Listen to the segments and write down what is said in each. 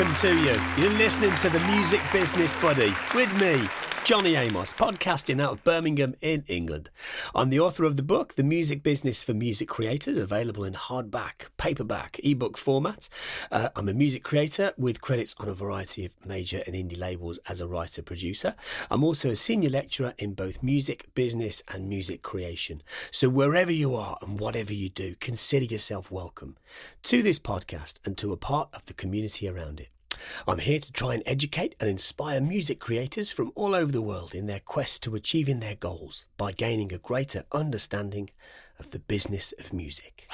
welcome to you. You're listening to The Music Business Buddy with me, Jonny Amos, podcasting out of Birmingham in England. I'm the author of the book, The Music Business for Music Creators, available in hardback, paperback, ebook format. I'm a music creator with credits on a variety of major and indie labels as a writer-producer. I'm also a senior lecturer in both music business and music creation. So wherever you are and whatever you do, consider yourself welcome to this podcast and to a part of the community around it. I'm here to try and educate and inspire music creators from all over the world in their quest to achieving their goals by gaining a greater understanding of the business of music.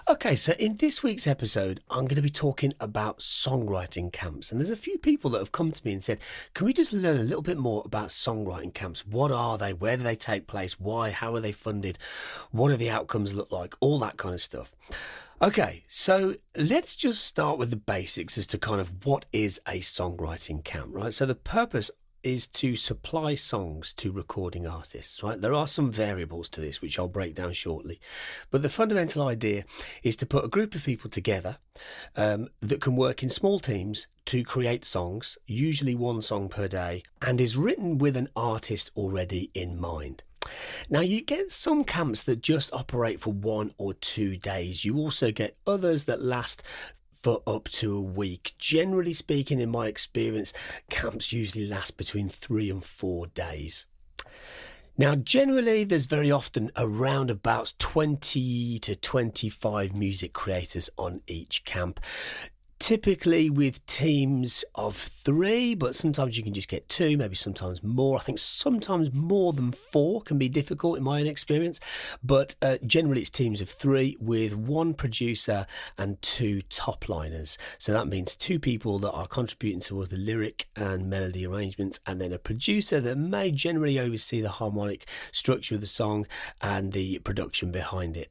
Okay, so in this week's episode, I'm going to be talking about songwriting camps. And there's a few people that have come to me and said, can we just learn a little bit more about songwriting camps? What are they? Where do they take place? Why? How are they funded? What do the outcomes look like? All that kind of stuff. Okay, so let's just start with the basics as to kind of what is a songwriting camp, right? So the purpose is to supply songs to recording artists, right? There are some variables to this, which I'll break down shortly. But the fundamental idea is to put a group of people together that can work in small teams to create songs, usually one song per day, and is written with an artist already in mind. Now, you get some camps that just operate for 1 or 2 days. You also get others that last for up to a week. Generally speaking, in my experience, camps usually last between 3 and 4 days. Now, generally, there's very often around about 20 to 25 music creators on each camp. Typically with teams of 3, but sometimes you can just get 2, maybe sometimes more. I think sometimes more than 4 can be difficult in my own experience, but generally it's teams of 3 with 1 producer and 2 top liners. So that means 2 people that are contributing towards the lyric and melody arrangements, and then a producer that may generally oversee the harmonic structure of the song and the production behind it.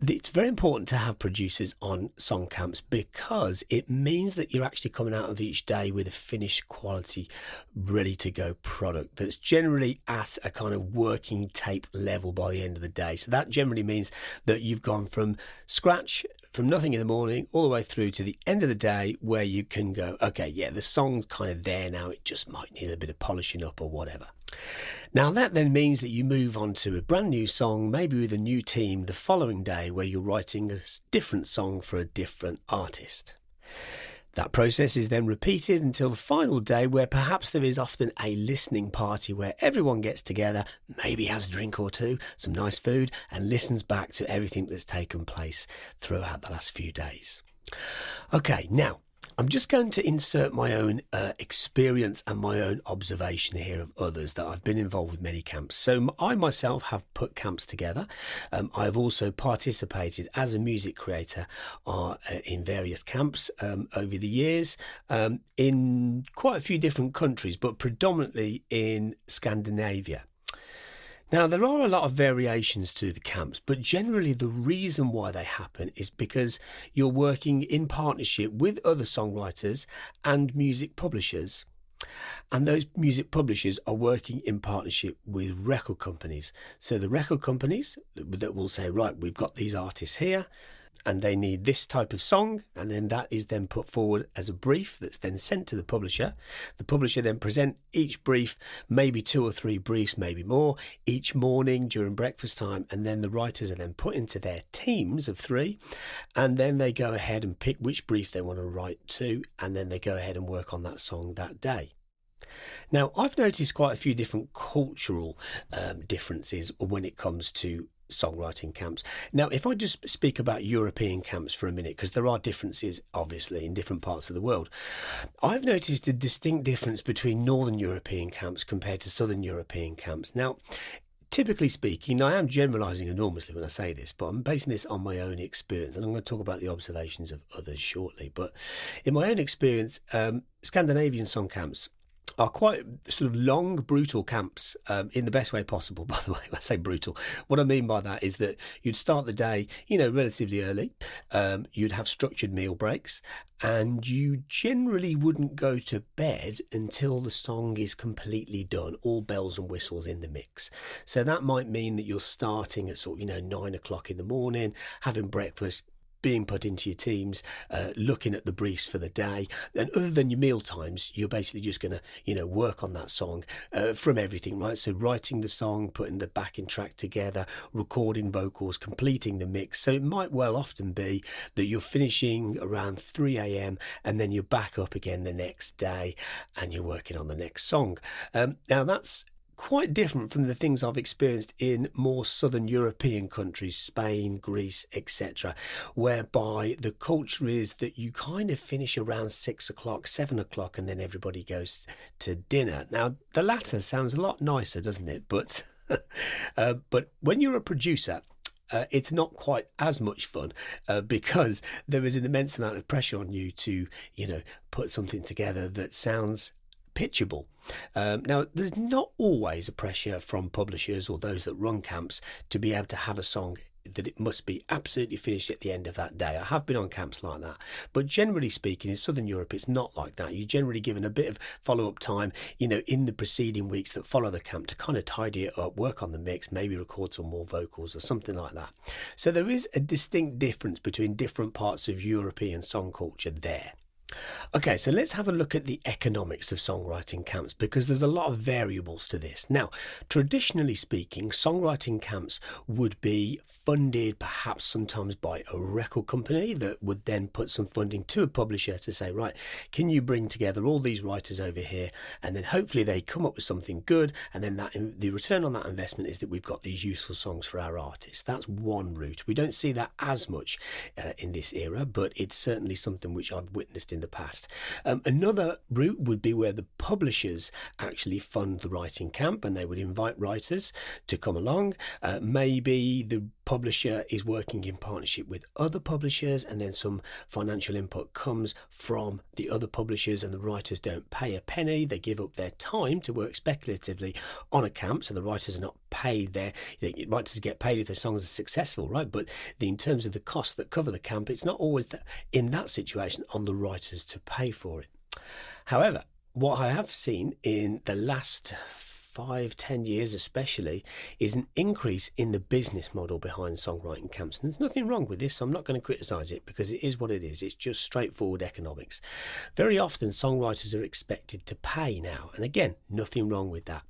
It's very important to have producers on song camps because it means that you're actually coming out of each day with a finished quality, ready to go product that's generally at a kind of working tape level by the end of the day. So that generally means that you've gone from scratch, from nothing in the morning, all the way through to the end of the day where you can go, okay, yeah, the song's kind of there now. It just might need a bit of polishing up or whatever. Now, that then means that you move on to a brand new song, maybe with a new team the following day where you're writing a different song for a different artist. That process is then repeated until the final day where perhaps there is often a listening party where everyone gets together, maybe has a drink or 2, some nice food, and listens back to everything that's taken place throughout the last few days. Okay, now, I'm just going to insert my own experience and my own observation here of others that I've been involved with many camps. So I myself have put camps together. I've also participated as a music creator in various camps over the years in quite a few different countries, but predominantly in Scandinavia. Now, there are a lot of variations to the camps, but generally the reason why they happen is because you're working in partnership with other songwriters and music publishers. And those music publishers are working in partnership with record companies. So the record companies that will say, right, we've got these artists here, and they need this type of song, and then that is then put forward as a brief that's then sent to the publisher. The publisher then present each brief, maybe 2 or 3 briefs, maybe more, each morning during breakfast time, and then the writers are then put into their teams of 3, and then they go ahead and pick which brief they want to write to, and then they go ahead and work on that song that day. Now, I've noticed quite a few different cultural differences when it comes to songwriting camps. Now, if I just speak about European camps for a minute, because there are differences, obviously, in different parts of the world, I've noticed a distinct difference between Northern European camps compared to Southern European camps. Now, typically speaking, I am generalising enormously when I say this, but I'm basing this on my own experience, and I'm going to talk about the observations of others shortly. But in my own experience, Scandinavian song camps are quite sort of long, brutal camps in the best way possible, by the way. I say brutal. What I mean by that is that you'd start the day, relatively early. You'd have structured meal breaks, and you generally wouldn't go to bed until the song is completely done, all bells and whistles in the mix. So that might mean that you're starting at sort of, 9 o'clock in the morning, having breakfast, being put into your teams, looking at the briefs for the day. And other than your meal times, you're basically just going to, work on that song from everything, right? So writing the song, putting the backing track together, recording vocals, completing the mix. So it might well often be that you're finishing around 3 a.m. and then you're back up again the next day and you're working on the next song. Now that's quite different from the things I've experienced in more southern European countries, Spain, Greece, etc., whereby the culture is that you kind of finish around 6 o'clock, 7 o'clock, and then everybody goes to dinner. Now, the latter sounds a lot nicer, doesn't it? But when you're a producer, it's not quite as much fun because there is an immense amount of pressure on you to, put something together that sounds pitchable. Now, there's not always a pressure from publishers or those that run camps to be able to have a song that it must be absolutely finished at the end of that day. I have been on camps like that, but generally speaking, in Southern Europe, it's not like that. You're generally given a bit of follow-up time, in the preceding weeks that follow the camp to kind of tidy it up, work on the mix, maybe record some more vocals or something like that. So there is a distinct difference between different parts of European song culture there. Okay, so let's have a look at the economics of songwriting camps, because there's a lot of variables to this. Now, traditionally speaking, songwriting camps would be funded perhaps sometimes by a record company that would then put some funding to a publisher to say, right, can you bring together all these writers over here? And then hopefully they come up with something good, and then the return on that investment is that we've got these useful songs for our artists. That's one route. We don't see that as much in this era, but it's certainly something which I've witnessed in the past. Another route would be where the publishers actually fund the writing camp, and they would invite writers to come along. Maybe the publisher is working in partnership with other publishers, and then some financial input comes from the other publishers, and the writers don't pay a penny. They give up their time to work speculatively on a camp, so the writers are not paid. The writers get paid if their songs are successful, right? But in terms of the costs that cover the camp, it's not always in that situation on the writers to pay for it. However, what I have seen in the last 5-10 years especially is an increase in the business model behind songwriting camps. And there's nothing wrong with this, so I'm not going to criticise it, because it is what it is. It's just straightforward economics. Very often songwriters are expected to pay now, and again, nothing wrong with that.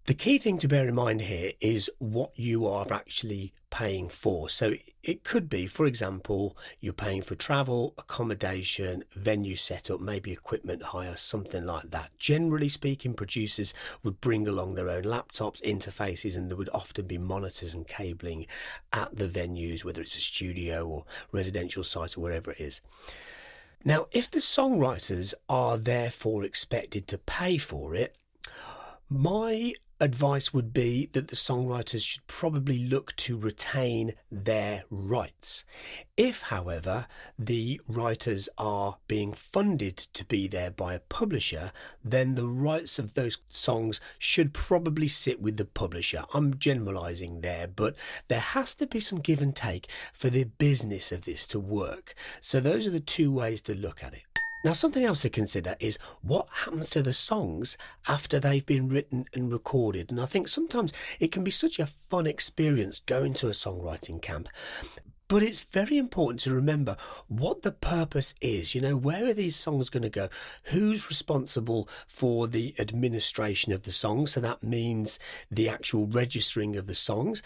The key thing to bear in mind here is what you are actually paying for. So it could be, for example, you're paying for travel, accommodation, venue setup, maybe equipment hire, something like that. Generally speaking, producers would bring along their own laptops, interfaces, and there would often be monitors and cabling at the venues, whether it's a studio or residential site or wherever it is. Now, if the songwriters are therefore expected to pay for it, my advice would be that the songwriters should probably look to retain their rights. If, however, the writers are being funded to be there by a publisher, then the rights of those songs should probably sit with the publisher. I'm generalising there, but there has to be some give and take for the business of this to work. So those are the two ways to look at it. Now, something else to consider is what happens to the songs after they've been written and recorded. And I think sometimes it can be such a fun experience going to a songwriting camp. But it's very important to remember what the purpose is. Where are these songs going to go? Who's responsible for the administration of the songs? So that means the actual registering of the songs.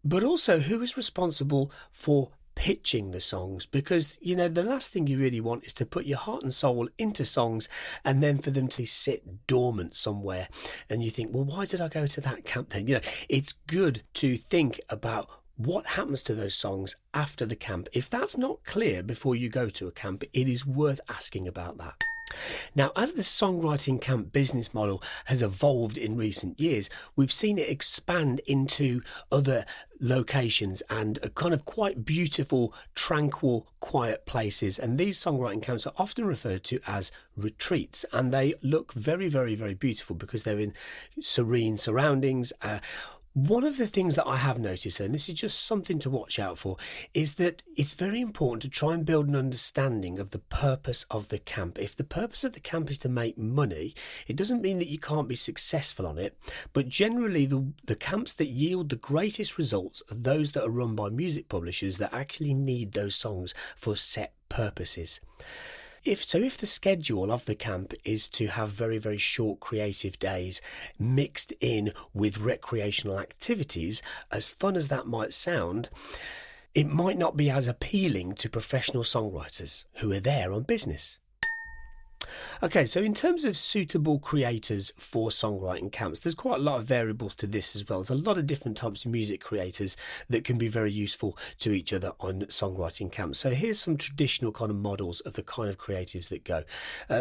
But also, who is responsible for pitching the songs? Because the last thing you really want is to put your heart and soul into songs and then for them to sit dormant somewhere and you think, well, why did I go to that camp then? It's good to think about what happens to those songs after the camp. If that's not clear before you go to a camp, it is worth asking about that. Now, as the songwriting camp business model has evolved in recent years, we've seen it expand into other locations and a kind of quite beautiful, tranquil, quiet places. And these songwriting camps are often referred to as retreats, and they look very, very, very beautiful because they're in serene surroundings. One of the things that I have noticed, and this is just something to watch out for, is that it's very important to try and build an understanding of the purpose of the camp. If the purpose of the camp is to make money, it doesn't mean that you can't be successful on it, but generally the camps that yield the greatest results are those that are run by music publishers that actually need those songs for set purposes. If the schedule of the camp is to have very, very short creative days mixed in with recreational activities, as fun as that might sound, it might not be as appealing to professional songwriters who are there on business. Okay, so in terms of suitable creators for songwriting camps, there's quite a lot of variables to this as well. There's a lot of different types of music creators that can be very useful to each other on songwriting camps. So here's some traditional kind of models of the kind of creatives that go.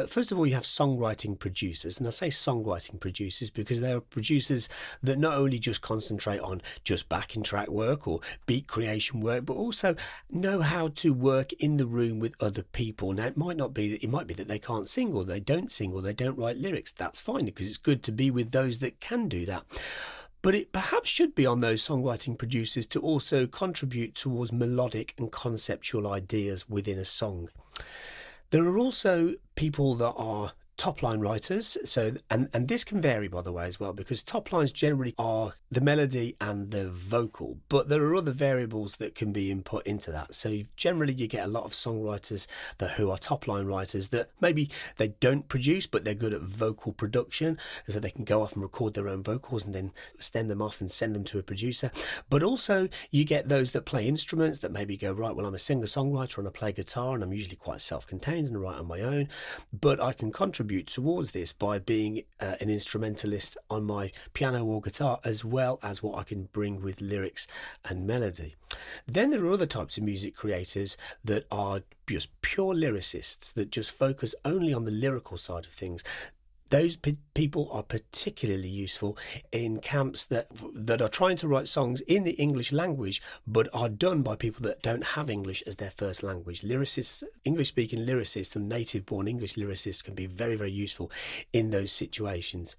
First of all, you have songwriting producers, and I say songwriting producers because they are producers that not only just concentrate on just backing track work or beat creation work, but also know how to work in the room with other people. Now, it might be that they can't sing, or they don't sing, or they don't write lyrics. That's fine, because it's good to be with those that can do that. But it perhaps should be on those songwriting producers to also contribute towards melodic and conceptual ideas within a song. There are also people that are top-line writers, and this can vary, by the way, as well, because top lines generally are the melody and the vocal, but there are other variables that can be input into that. So generally you get a lot of songwriters who are top-line writers that maybe they don't produce, but they're good at vocal production, so they can go off and record their own vocals and then send them off and send them to a producer. But also you get those that play instruments that maybe go, right, well, I'm a singer-songwriter and I play guitar and I'm usually quite self-contained and write on my own, but I can contribute towards this by being an instrumentalist on my piano or guitar, as well as what I can bring with lyrics and melody. Then there are other types of music creators that are just pure lyricists that just focus only on the lyrical side of things. Those people are particularly useful in camps that are trying to write songs in the English language, but are done by people that don't have English as their first language. Lyricists, English-speaking lyricists and native-born English lyricists can be very, very useful in those situations.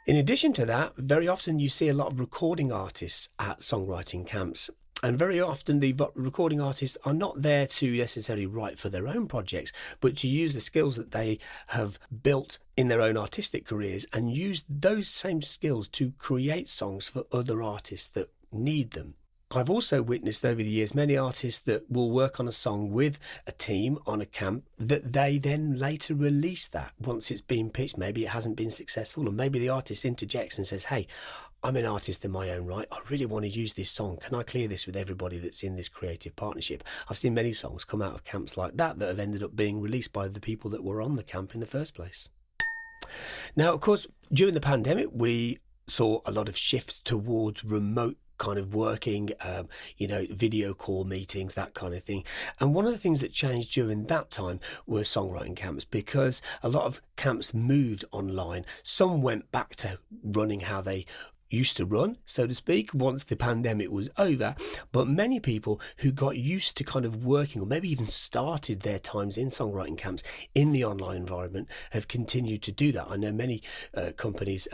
In addition to that, very often you see a lot of recording artists at songwriting camps. And very often the recording artists are not there to necessarily write for their own projects, but to use the skills that they have built in their own artistic careers and use those same skills to create songs for other artists that need them. I've also witnessed over the years many artists that will work on a song with a team on a camp that they then later release that once it's been pitched. Maybe it hasn't been successful, or maybe the artist interjects and says, hey, I'm an artist in my own right. I really want to use this song. Can I clear this with everybody that's in this creative partnership? I've seen many songs come out of camps like that have ended up being released by the people that were on the camp in the first place. Now, of course, during the pandemic, we saw a lot of shifts towards remote kind of working, video call meetings, that kind of thing. And one of the things that changed during that time were songwriting camps, because a lot of camps moved online. Some went back to running how they used to run, so to speak, once the pandemic was over. But many people who got used to kind of working, or maybe even started their times in songwriting camps in the online environment, have continued to do that. I know many companies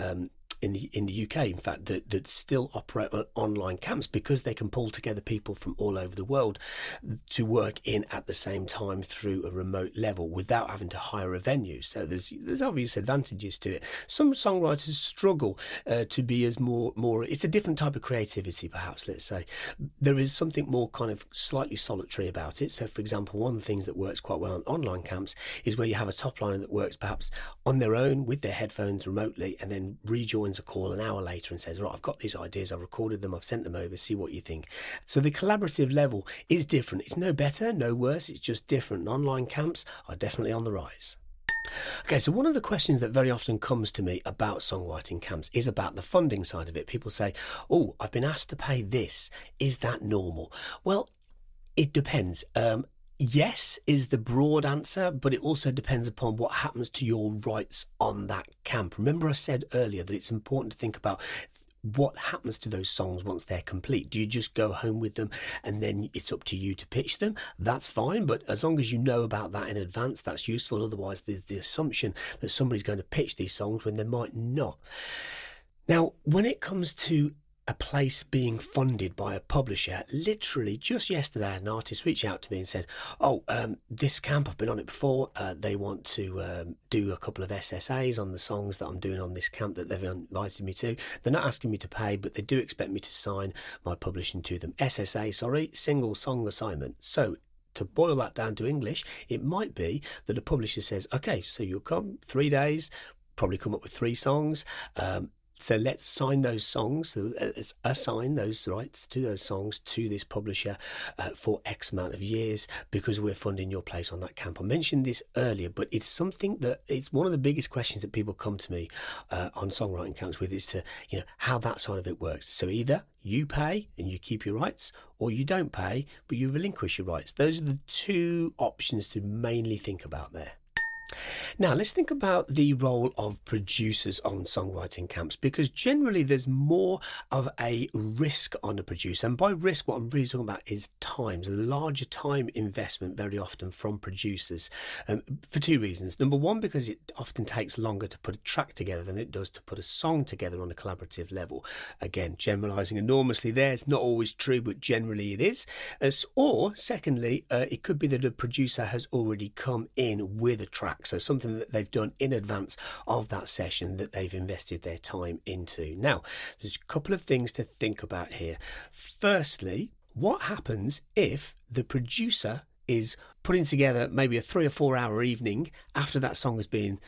in the UK, in fact, that still operate on online camps because they can pull together people from all over the world to work in at the same time through a remote level without having to hire a venue. So there's obvious advantages to it. Some songwriters struggle to be as more. It's a different type of creativity, perhaps. Let's say there is something more kind of slightly solitary about it. So, for example, one of the things that works quite well on online camps is where you have a top liner that works perhaps on their own with their headphones remotely, and then rejoins a call an hour later and says, right, I've got these ideas, I've recorded them, I've sent them over, see what you think. So the collaborative level is different. It's no better, no worse, it's just different. And online camps are definitely on the rise. Okay, so one of the questions that very often comes to me about songwriting camps is about the funding side of it. People say, oh, I've been asked to pay this. Is that normal? Well, it depends. Yes is the broad answer, but it also depends upon what happens to your rights on that camp. Remember I said earlier that it's important to think about what happens to those songs once they're complete. Do you just go home with them and then it's up to you to pitch them? That's fine, but as long as you know about that in advance, that's useful. Otherwise, there's the assumption that somebody's going to pitch these songs when they might not. Now, when it comes to a place being funded by a publisher. Literally just yesterday, an artist reached out to me and said, this camp, I've been on it before, they want to do a couple of SSAs on the songs that I'm doing on this camp that they've invited me to. They're not asking me to pay, but they do expect me to sign my publishing to them. SSA, single song assignment. So to boil that down to English, it might be that a publisher says, okay, so you'll come 3 days, probably come up with 3 songs, so let's sign those songs, let's assign those rights to those songs to this publisher for X amount of years because we're funding your place on that camp. I mentioned this earlier, but it's something that it's one of the biggest questions that people come to me on songwriting camps with is to, how that side of it works. So either you pay and you keep your rights, or you don't pay but you relinquish your rights. Those are the 2 options to mainly think about there. Now, let's think about the role of producers on songwriting camps, because generally there's more of a risk on a producer. And by risk, what I'm really talking about is times, a larger time investment very often from producers for 2 reasons. Number one, because it often takes longer to put a track together than it does to put a song together on a collaborative level. Again, generalising enormously there. It's not always true, but generally it is. Or secondly, it could be that a producer has already come in with a track. So something that they've done in advance of that session that they've invested their time into. Now, there's a couple of things to think about here. Firstly, what happens if the producer is putting together maybe a 3 or 4 hour evening after that song has been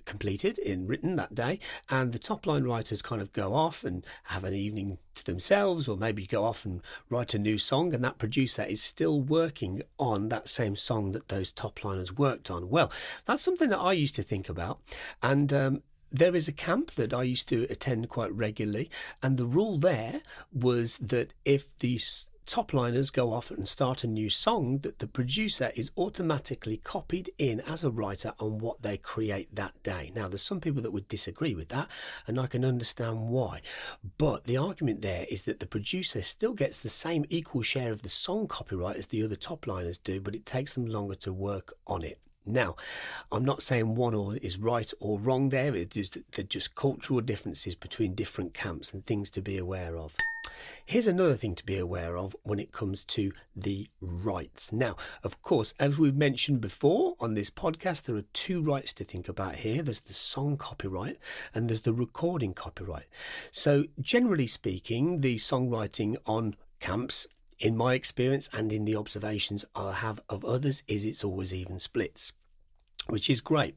completed and written that day, and the top line writers kind of go off and have an evening to themselves, or maybe go off and write a new song, and that producer is still working on that same song that those top liners worked on. Well, that's something that I used to think about, and there is a camp that I used to attend quite regularly, and the rule there was that if the top liners go off and start a new song, that the producer is automatically copied in as a writer on what they create that day. Now, there's some people that would disagree with that, and I can understand why, but the argument there is that the producer still gets the same equal share of the song copyright as the other top liners do, but it takes them longer to work on it. Now, I'm not saying one is right or wrong there. They're just cultural differences between different camps and things to be aware of. Here's another thing to be aware of when it comes to the rights. Now, of course, as we've mentioned before on this podcast, there are 2 rights to think about here. There's the song copyright and there's the recording copyright. So generally speaking, the songwriting on camps, in my experience and in the observations I have of others, is it's always even splits, which is great.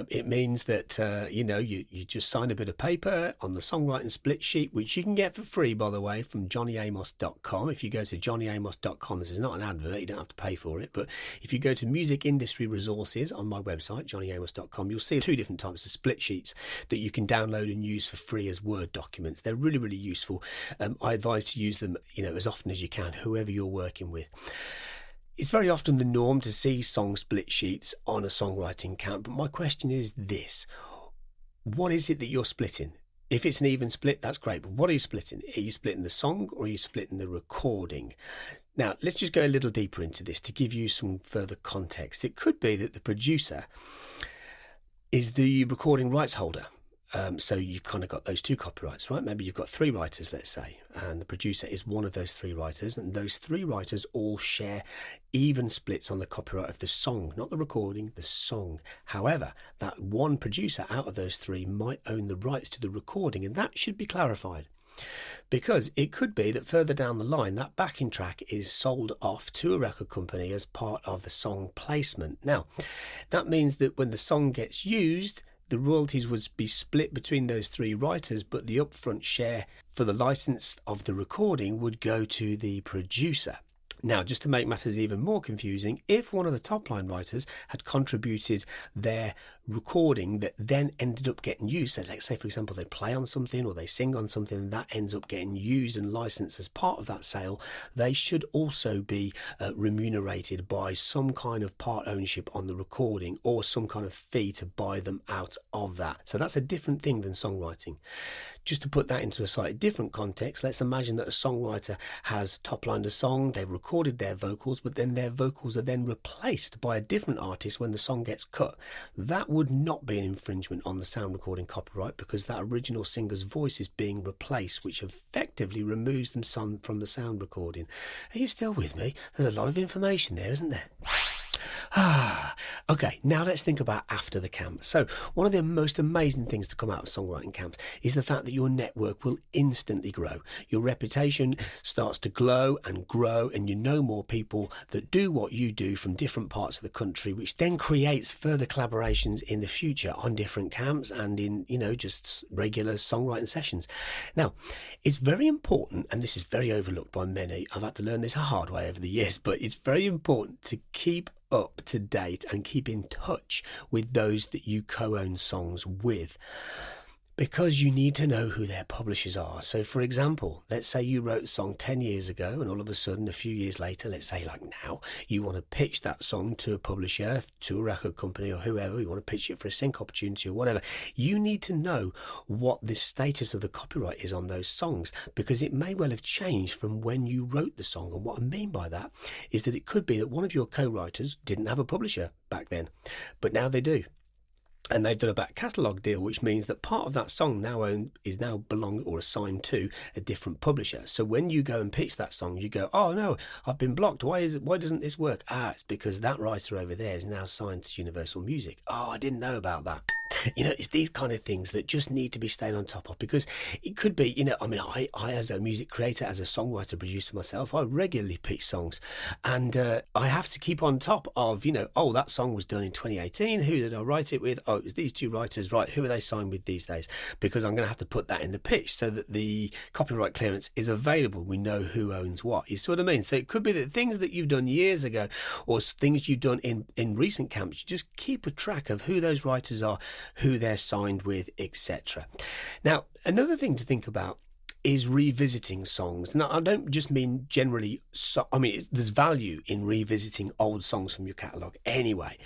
It means that, you just sign a bit of paper on the songwriting split sheet, which you can get for free, by the way, from jonnyamos.com. If you go to jonnyamos.com, this is not an advert, you don't have to pay for it. But if you go to music industry resources on my website, jonnyamos.com, you'll see 2 different types of split sheets that you can download and use for free as Word documents. They're really, really useful. I advise to use them, as often as you can, whoever you're working with. It's very often the norm to see song split sheets on a songwriting camp, but my question is this: what is it that you're splitting? If it's an even split, that's great, but what are you splitting? Are you splitting the song or are you splitting the recording? Now, let's just go a little deeper into this to give you some further context. It could be that the producer is the recording rights holder. So you've kind of got those 2 copyrights, right? Maybe you've got 3 writers, let's say, and the producer is one of those 3 writers, and those 3 writers all share even splits on the copyright of the song, not the recording, the song. However, that one producer out of those 3 might own the rights to the recording, and that should be clarified. Because it could be that further down the line, that backing track is sold off to a record company as part of the song placement. Now, that means that when the song gets used, the royalties would be split between those 3 writers, but the upfront share for the license of the recording would go to the producer. Now, just to make matters even more confusing, if one of the top line writers had contributed their recording that then ended up getting used, so let's say, for example, they play on something or they sing on something and that ends up getting used and licensed as part of that sale, they should also be remunerated by some kind of part ownership on the recording or some kind of fee to buy them out of that. So that's a different thing than songwriting. Just to put that into a slightly different context, let's imagine that a songwriter has top-lined a song, they've recorded recorded their vocals, but then their vocals are then replaced by a different artist when the song gets cut. That would not be an infringement on the sound recording copyright, because that original singer's voice is being replaced, which effectively removes them from the sound recording. Are you still with me? There's a lot of information there, isn't there? Okay, now let's think about after the camp. So one of the most amazing things to come out of songwriting camps is the fact that your network will instantly grow. Your reputation starts to glow and grow, and you know more people that do what you do from different parts of the country, which then creates further collaborations in the future on different camps and in, just regular songwriting sessions. Now, it's very important, and this is very overlooked by many. I've had to learn this a hard way over the years, but it's very important to keep up to date and keep in touch with those that you co-own songs with, because you need to know who their publishers are. So for example, let's say you wrote a song 10 years ago and all of a sudden a few years later, let's say like now, you want to pitch that song to a publisher, to a record company or whoever, you want to pitch it for a sync opportunity or whatever. You need to know what the status of the copyright is on those songs, because it may well have changed from when you wrote the song. And what I mean by that is that it could be that one of your co-writers didn't have a publisher back then, but now they do. And they've done a back catalogue deal, which means that part of that song is now belong or assigned to a different publisher. So when you go and pitch that song, you go, oh no, I've been blocked. Why doesn't this work? It's because that writer over there is now signed to Universal Music. Oh, I didn't know about that. It's these kind of things that just need to be stayed on top of, because it could be, I as a music creator, as a songwriter, producer myself, I regularly pitch songs, and I have to keep on top of, that song was done in 2018. Who did I write it with? Oh, it was these two writers, right? Who are they signed with these days? Because I'm going to have to put that in the pitch so that the copyright clearance is available. We know who owns what. You see what I mean? So it could be that things that you've done years ago or things you've done in recent camps, you just keep a track of who those writers are, who they're signed with, etc. Now, another thing to think about is revisiting songs. Now, I don't just mean generally, there's value in revisiting old songs from your catalogue anyway,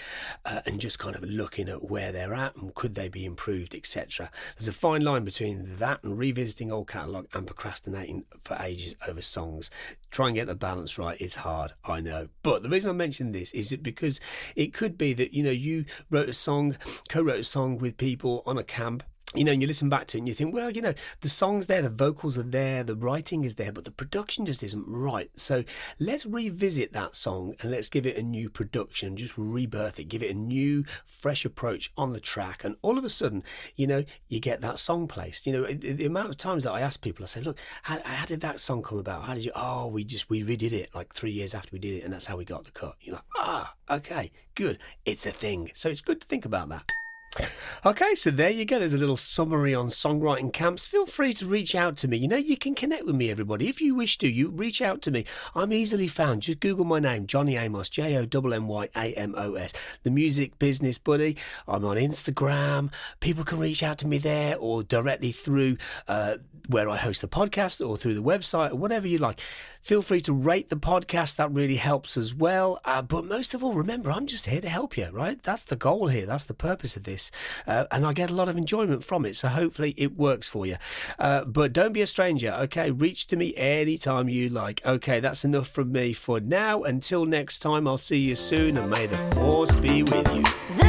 and just kind of looking at where they're at and could they be improved, etc. There's a fine line between that and revisiting old catalogue and procrastinating for ages over songs. Try and get the balance right. It's hard, I know. But the reason I mention this is because it could be that, you co-wrote a song with people on a camp, and you listen back to it and you think, well, the song's there, the vocals are there, the writing is there, but the production just isn't right. So let's revisit that song and let's give it a new production, just rebirth it, give it a new, fresh approach on the track. And all of a sudden, you get that song placed. The amount of times that I ask people, I say, look, how did that song come about? How did you, we redid it like 3 years after we did it, and that's how we got the cut. You're like, okay, good. It's a thing. So it's good to think about that. Okay, so there you go. There's a little summary on songwriting camps. Feel free to reach out to me. You can connect with me, everybody. If you wish to, you reach out to me. I'm easily found. Just Google my name, Jonny Amos, JONNYAMOS, the Music Business Buddy. I'm on Instagram. People can reach out to me there, or directly through where I host the podcast, or through the website, or whatever you like. Feel free to rate the podcast. That really helps as well. But most of all, remember, I'm just here to help you, right? That's the goal here. That's the purpose of this. And I get a lot of enjoyment from it. So hopefully it works for you. But don't be a stranger, okay? Reach to me anytime you like. Okay, that's enough from me for now. Until next time, I'll see you soon, and may the force be with you.